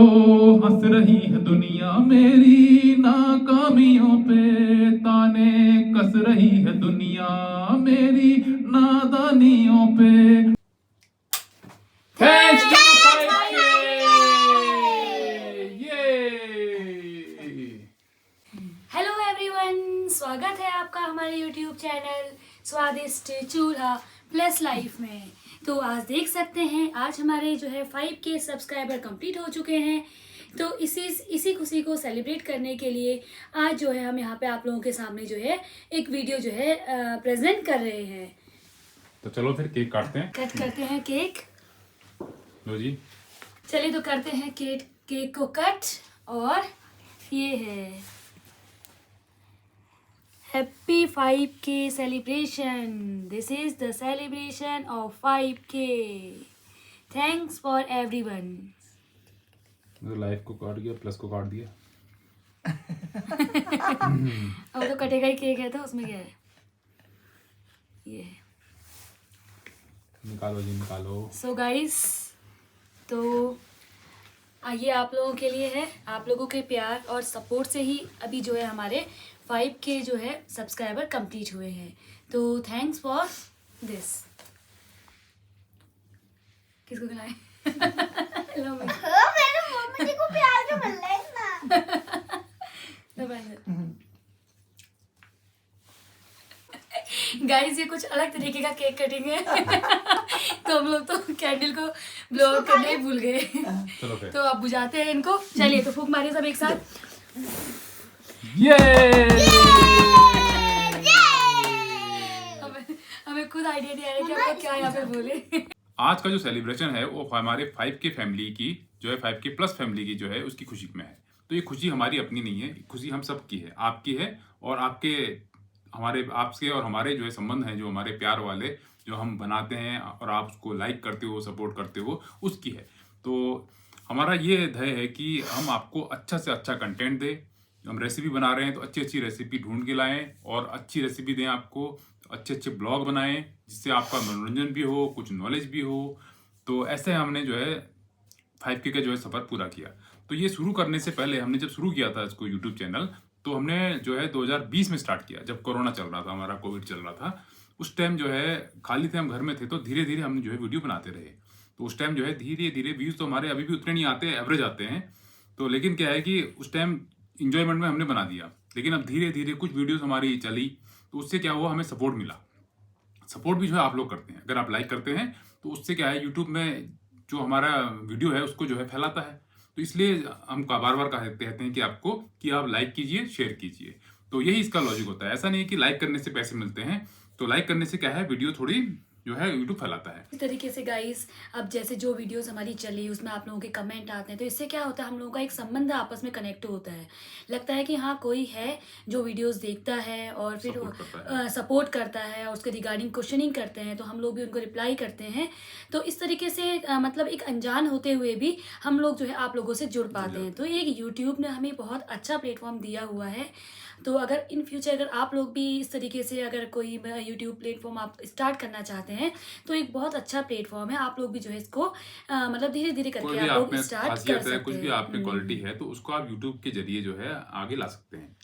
हंस रही है दुनिया मेरी नाकामियों पे, ताने कस रही है दुनिया मेरी नादानियों पे। Thanks to 5K! Hello everyone, स्वागत है आपका हमारे यूट्यूब चैनल स्वादिष्ट चूल्हा प्लस लाइफ में। तो आज देख सकते हैं, आज हमारे जो है 5K सब्सक्राइबर कंप्लीट हो चुके हैं। तो इसी खुशी को सेलिब्रेट करने के लिए आज जो है हम यहाँ पे आप लोगों के सामने जो है एक वीडियो जो है प्रेजेंट कर रहे हैं। तो चलो फिर केक काटते हैं। कट करते हैं केक। लो जी, चलिए तो करते हैं केक को कट। और ये है Happy 5K celebration. This is the celebration of 5K. Thanks for everyone. तो लाइफ को काट दिया, प्लस को काट दिया। अब तो कटेगा ही केक है, तो उसमें क्या है? ये निकालो जी, निकालो। So guys, तो ये आप लोगों के लिए है। आप लोगों के प्यार और सपोर्ट से ही अभी जो है हमारे 5K जो है सब्सक्राइबर कंप्लीट हुए हैं। तो थैंक्स फॉर दिस। किसको खिलाएं? लो मेरे मम्मी को प्यार क्यों मिल रहा है इतना? गाइस, ये कुछ अलग तरीके का केक कटिंग है। तो हम लोग तो कैंडल को ब्लो आउट करना ही भूल गए। चलो फिर। तो अब बुझाते हैं इनको। चलिए तो फूंक मारिए सब एक साथ। ये हमें खुद आइडिया नहीं आ रहा कि आपको क्या यहाँ पे बोले। आज का जो सेलिब्रेशन है वो हमारे 5K फैमिली की जो है 5K प्लस फैमिली की जो है उसकी खुशी में है। तो ये खुशी हमारी अपनी नहीं है, खुशी हम सब की है, आपकी है और आपके और हमारे जो है संबंध हैं, जो हमारे प्यार वाले जो हम बनाते हैं और आप उसको लाइक करते हो, सपोर्ट करते हो, उसकी है। तो हमारा ये ध्येय है कि हम आपको अच्छा से अच्छा कंटेंट दें। हम रेसिपी बना रहे हैं तो अच्छी अच्छी रेसिपी ढूंढ के लाएं और अच्छी रेसिपी दें आपको, अच्छे अच्छे ब्लॉग बनाएं जिससे आपका मनोरंजन भी हो, कुछ नॉलेज भी हो। तो ऐसे हमने जो है 5K का जो है सफ़र पूरा किया। तो ये शुरू करने से पहले हमने जब शुरू किया था इसको यूट्यूब चैनल, तो हमने जो है 2020 में स्टार्ट किया, जब कोरोना चल रहा था, हमारा कोविड चल रहा था। उस टाइम जो है खाली थे, हम घर में थे, तो धीरे धीरे हम जो है वीडियो बनाते रहे। तो उस टाइम जो है धीरे धीरे व्यूज़ तो हमारे अभी भी उतने नहीं आते, एवरेज आते हैं। तो लेकिन क्या है कि उस टाइम इंजॉयमेंट में हमने बना दिया, लेकिन अब धीरे धीरे कुछ वीडियोस हमारी चली, तो उससे क्या हुआ, हमें सपोर्ट मिला। सपोर्ट भी जो है आप लोग करते हैं, अगर आप लाइक करते हैं तो उससे क्या है, यूट्यूब में जो हमारा वीडियो है उसको जो है फैलाता है। तो इसलिए हम बार बार कहते हैं कि आपको कि आप लाइक कीजिए, शेयर कीजिए। तो यही इसका लॉजिक होता है। ऐसा नहीं है कि लाइक करने से पैसे मिलते हैं। तो लाइक करने से क्या है, वीडियो थोड़ी जो है यूट्यूब फैलाता है। इस तरीके से गाइस, अब जैसे जो वीडियोस हमारी चली उसमें आप लोगों के कमेंट आते हैं, तो इससे क्या होता है, हम लोगों का एक संबंध आपस में कनेक्ट होता है। लगता है कि हाँ, कोई है जो वीडियोस देखता है और फिर सपोर्ट करता है और उसके रिगार्डिंग क्वेश्चनिंग करते हैं, तो हम लोग भी उनको रिप्लाई करते हैं। तो इस तरीके से मतलब एक अनजान होते हुए भी हम लोग जो है आप लोगों से जुड़ पाते हैं। तो एक यूट्यूब ने हमें बहुत अच्छा प्लेटफॉर्म दिया हुआ है। तो अगर इन फ्यूचर अगर आप लोग भी इस तरीके से अगर कोई यूट्यूब प्लेटफॉर्म आप स्टार्ट करना चाहते हैं, तो एक बहुत अच्छा प्लेटफॉर्म है। आप लोग भी जो है इसको मतलब धीरे धीरे करके आप लोग स्टार्ट कर सकते हैं। कुछ भी आप में क्वालिटी है तो उसको आप यूट्यूब के जरिए जो है आगे ला सकते हैं,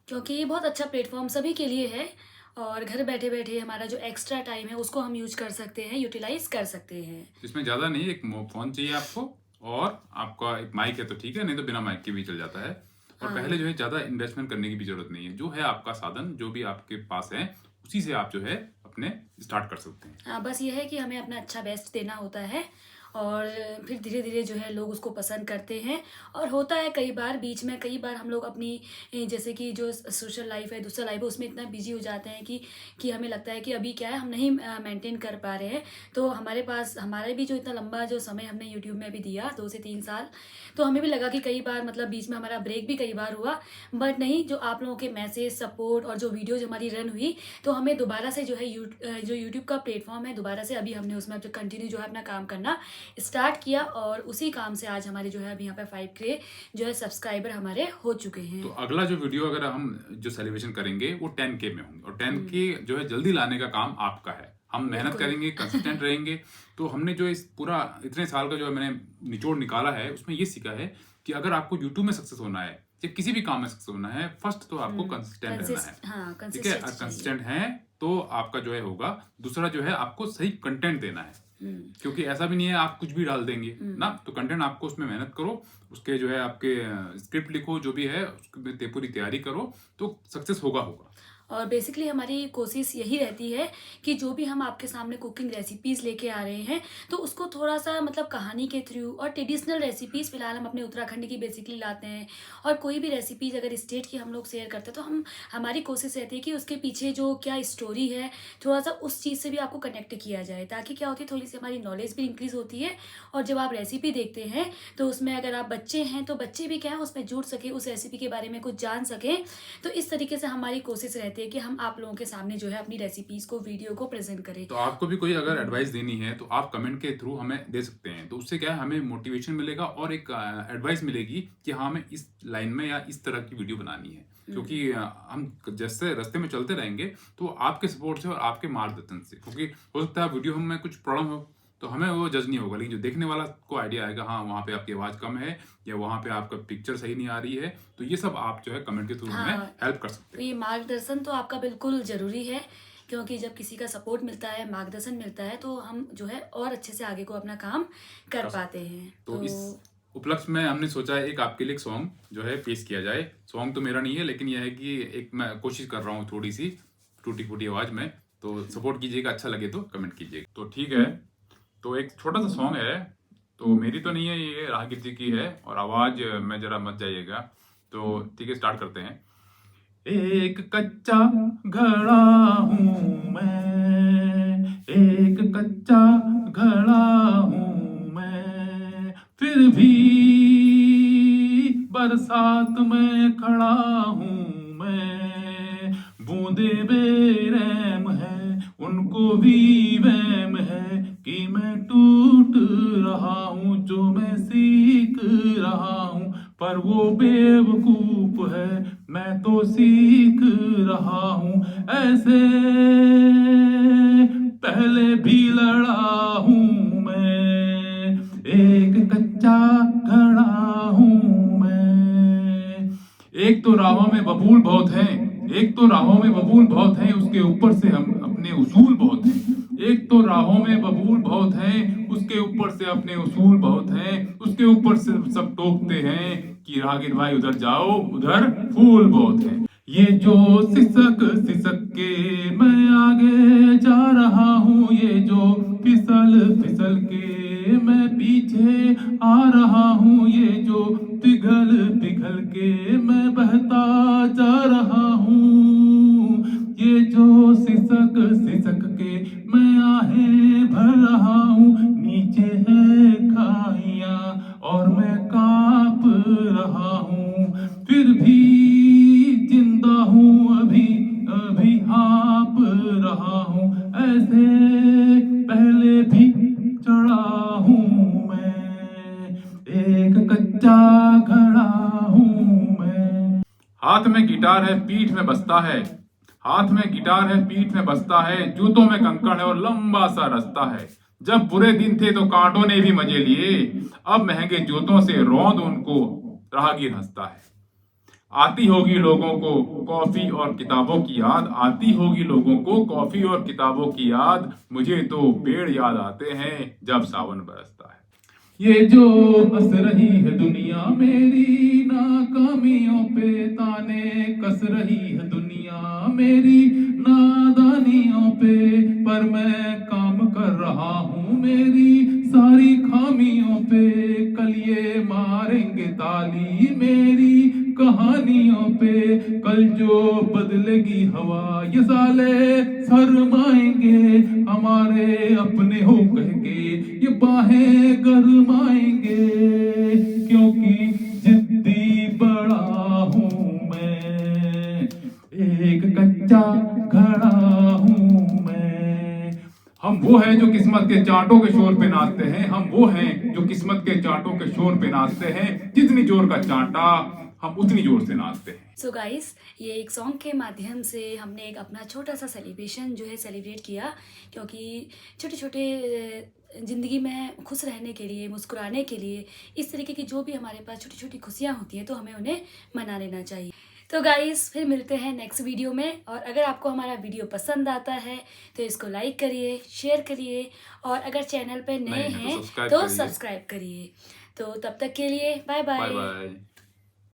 क्योंकि ये बहुत अच्छा प्लेटफॉर्म सभी के लिए है। और घर बैठे बैठे हमारा जो एक्स्ट्रा टाइम है उसको हम यूज कर सकते हैं, यूटिलाइज कर सकते हैं। इसमें ज़्यादा नहीं, एक फ़ोन चाहिए आपको और आपका एक माइक है तो ठीक है, नहीं तो बिना माइक के भी चल जाता है। और पहले जो है ज़्यादा इन्वेस्टमेंट करने की भी जरूरत नहीं है। जो है आपका साधन, जो भी आपके पास है, उसी से आप जो है अपने स्टार्ट कर सकते हैं। हाँ, बस ये है कि हमें अपना अच्छा बेस्ट देना होता है और फिर धीरे धीरे जो है लोग उसको पसंद करते हैं। और होता है कई बार बीच में, कई बार हम लोग अपनी जैसे कि जो सोशल लाइफ है, दूसरा लाइफ है, उसमें इतना बिजी हो जाते हैं कि हमें लगता है कि अभी क्या है, हम नहीं मेंटेन कर पा रहे हैं। तो हमारे पास हमारे भी जो इतना लंबा जो समय हमने यूट्यूब में भी दिया 2 से 3 साल, तो हमें भी लगा कि कई बार मतलब बीच में हमारा ब्रेक भी कई बार हुआ। बट नहीं, जो आप लोगों के मैसेज, सपोर्ट और जो वीडियोज हमारी रन हुई, तो हमें दोबारा से जो है जो यूट्यूब का प्लेटफॉर्म है, दोबारा से अभी हमने उसमें जो कंटिन्यू जो है अपना काम करना स्टार्ट किया। और उसी काम से आज हमारे जो है अभी यहाँ पे 5K जो है सब्सक्राइबर हमारे हो चुके हैं। तो अगला जो वीडियो अगर हम जो सेलिब्रेशन करेंगे वो 10K में होंगे, और 10K जो है जल्दी लाने का काम आपका है। हम मेहनत बिल्कुल। करेंगे, कंसिस्टेंट रहेंगे। तो हमने जो इस पूरा इतने साल का जो मैंने निचोड़ निकाला है, उसमें ये सीखा है कि अगर आपको यूट्यूब में सक्सेस होना है या किसी भी काम में सक्सेस होना है, फर्स्ट तो आपको कंसिस्टेंट रहना है। हाँ, ठीक है, कंसिस्टेंसी चाहिए। कंसिस्टेंट है तो आपका जो है होगा। दूसरा जो है आपको सही कंटेंट देना है, क्योंकि ऐसा भी नहीं है आप कुछ भी डाल देंगे ना। तो कंटेंट आपको उसमें मेहनत करो, उसके जो है आपके स्क्रिप्ट लिखो, जो भी है उसकी पूरी तैयारी करो, तो सक्सेस होगा। और बेसिकली हमारी कोशिश यही रहती है कि जो भी हम आपके सामने कुकिंग रेसिपीज़ लेके आ रहे हैं, तो उसको थोड़ा सा मतलब कहानी के थ्रू और ट्रेडिशनल रेसिपीज़ फ़िलहाल हम अपने उत्तराखंड की बेसिकली लाते हैं। और कोई भी रेसिपीज़ अगर स्टेट की हम लोग शेयर करते हैं, तो हमारी कोशिश रहती है कि उसके पीछे जो क्या स्टोरी है, थोड़ा सा उस चीज़ से भी आपको कनेक्ट किया जाए, ताकि क्या होती है, थोड़ी सी हमारी नॉलेज भी इंक्रीज़ होती है। और जब आप रेसिपी देखते हैं, तो उसमें अगर आप बच्चे हैं, तो बच्चे भी क्या है उसमें जुड़ सके, उस रेसिपी के बारे में कुछ जान सकें। तो इस तरीके से हमारी कोशिश रहती है कि हम आप लोगों के सामने जो है अपनी रेसिपीज को, वीडियो को प्रेजेंट करें। तो आपको भी कोई अगर एडवाइस देनी है तो आप कमेंट के थ्रू हमें दे सकते हैं। तो उससे क्या है, हमें मोटिवेशन मिलेगा और एक एडवाइस मिलेगी कि हाँ, हमें इस लाइन में या इस तरह की वीडियो बनानी है। क्योंकि हम जैसे रास्ते में चलते रहेंगे तो आपके सपोर्ट से और आपके मार्गदर्शन से, क्योंकि हो सकता है वीडियो में कुछ प्रॉब्लम हो तो हमें वो जज नहीं होगा, लेकिन जो देखने वाला को आइडिया आएगा, हाँ वहाँ पे आपकी आवाज़ कम है या वहाँ पे आपका पिक्चर सही नहीं आ रही है, तो ये सब आप जो है कमेंट के थ्रू हमें हेल्प कर सकते तो ये मार्गदर्शन तो आपका बिल्कुल ज़रूरी है, क्योंकि जब किसी का सपोर्ट मिलता है, मार्गदर्शन मिलता है, तो हम जो है और अच्छे से आगे को अपना काम कर पाते हैं। तो इस उपलक्ष्य में हमने सोचा है एक आपके लिए एक सॉन्ग जो है पेश किया जाए। सॉन्ग तो मेरा नहीं है, लेकिन यह है कि एक मैं कोशिश कर रहा हूँ थोड़ी सी टूटी फूटी आवाज़ में, तो सपोर्ट कीजिएगा, अच्छा लगे तो कमेंट कीजिएगा। तो ठीक है, तो एक छोटा सा सॉन्ग है, तो मेरी तो नहीं है, ये राहगीर जी की है, और आवाज़ में जरा मत जाइएगा। तो ठीक है, स्टार्ट करते हैं। एक कच्चा घड़ा हूँ मैं, एक कच्चा घड़ा हूँ मैं, फिर भी बरसात में खड़ा हूँ मैं। बूंदे बेरहम है, उनको भी वहम है कि मैं टूट रहा हूँ, जो मैं सीख रहा हूँ, पर वो बेवकूफ है, मैं तो सीख रहा हूँ। ऐसे पहले भी लड़ा हूँ मैं, एक कच्चा घड़ा हूँ मैं। एक तो राहों में बबूल बहुत हैं, एक तो राहों में बबूल बहुत हैं, उसके ऊपर से हम अपने उसूल बहुत हैं। एक तो राहों में बबूल बहुत हैं, उसके ऊपर से अपने उसूल बहुत हैं, उसके ऊपर से सब टोकते हैं कि राहगीर भाई उधर जाओ, उधर फूल बहुत हैं। ये जो सिसक सिसक के मैं आगे जा रहा हूँ, ये जो फिसल फिसल के मैं पीछे आ रहा हूँ, ये जो पिघल पिघल के मैं बहता जा रहा हूँ, ये जो सिसक सिसक के मैं आहें भर रहा हूँ, नीचे है खाइयाँ और मैं कांप रहा हूँ, फिर भी जिंदा हूँ, अभी अभी हाँप रहा हूँ। ऐसे पहले भी चढ़ा हूँ मैं, एक कच्चा घड़ा हूँ मैं। हाथ में गिटार है, पीठ में बस्ता है, हाथ में गिटार है, पीठ में बस्ता है, जूतों में कंकड़ है और लंबा सा रास्ता है। जब बुरे दिन थे तो कांटों ने भी मजे लिए, अब महंगे जूतों से रौंद उनको राहगीर हंसता है। आती होगी लोगों को कॉफी और किताबों की याद, आती होगी लोगों को कॉफी और किताबों की याद, मुझे तो पेड़ याद आते हैं जब सावन बरसता है। ये जो हंस रही है दुनिया मेरी, नाकामियों पे ताने कस रही है दुनिया मेरी, नादानियों पे, पर मैं काम कर रहा हूँ मेरी सारी खामियों पे, कल ये मारेंगे ताली मेरी कहानियों पे, कल जो बदलेगी हवा ये साले शर्माएंगे, हमारे अपने हो कह के ये बाहें गरमाएंगे, क्योंकि जिद्दी बड़ा हूँ मैं, एक कच्चा घड़ा हूँ मैं। हम वो हैं जो किस्मत के चांटों के शोर पे नाचते हैं, हम वो हैं जो किस्मत के चांटों के शोर पे नाचते हैं, जितनी जोर का चांटा हम उतनी जोर से नाचते हैं। सो गाइस, ये एक सॉन्ग के माध्यम से हमने एक अपना छोटा सा सेलिब्रेशन जो है सेलिब्रेट किया, क्योंकि छोटे छोटे ज़िंदगी में खुश रहने के लिए, मुस्कुराने के लिए, इस तरीके की जो भी हमारे पास छोटी छोटी खुशियाँ होती हैं तो हमें उन्हें मना लेना चाहिए। तो गाइस, फिर मिलते हैं नेक्स्ट वीडियो में। और अगर आपको हमारा वीडियो पसंद आता है तो इसको लाइक करिए, शेयर करिए, और अगर चैनल पे नए हैं तो सब्सक्राइब करिए। तो तब तक के लिए बाय बाय बाय। बाय।